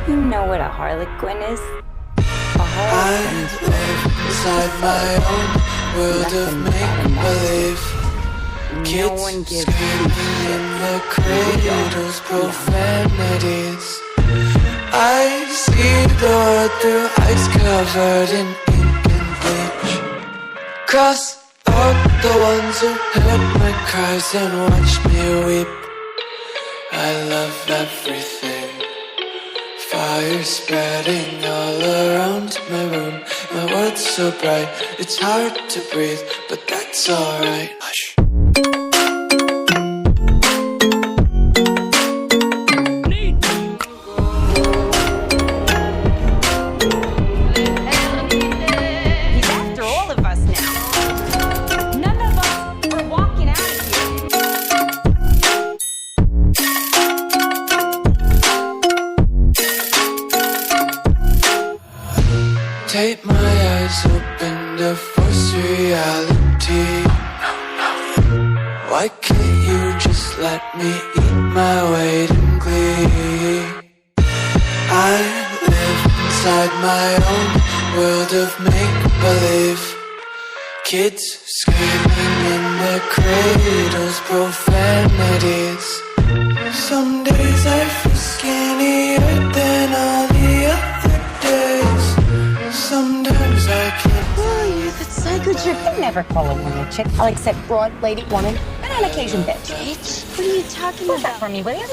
You know what a harlequin is? I live inside my own world of make-believe. Kids screaming in the cradles, profanities. I see the world through ice covered in ink and bleach. Cross out the ones who heard my cries and watched me weep. I love everything. Fire spreading all around my room. My world's so bright, it's hard to breathe, but that's alright. Hush. He's after all of us now. None of us are walking out of here. Take my eyes open to force reality. Why can't you just let me eat my weight in glee? I live inside my own world of make-believe. Kids screaming in their cradles, profanities. Some days I feel skinnier than all the other days. Sometimes I can't. Oh, you're the psycho chick. I'd never call a woman a chick. I'll accept broad, lady, woman, and on occasion bitch. Bitch? What are you talking What's about? that for me, will you?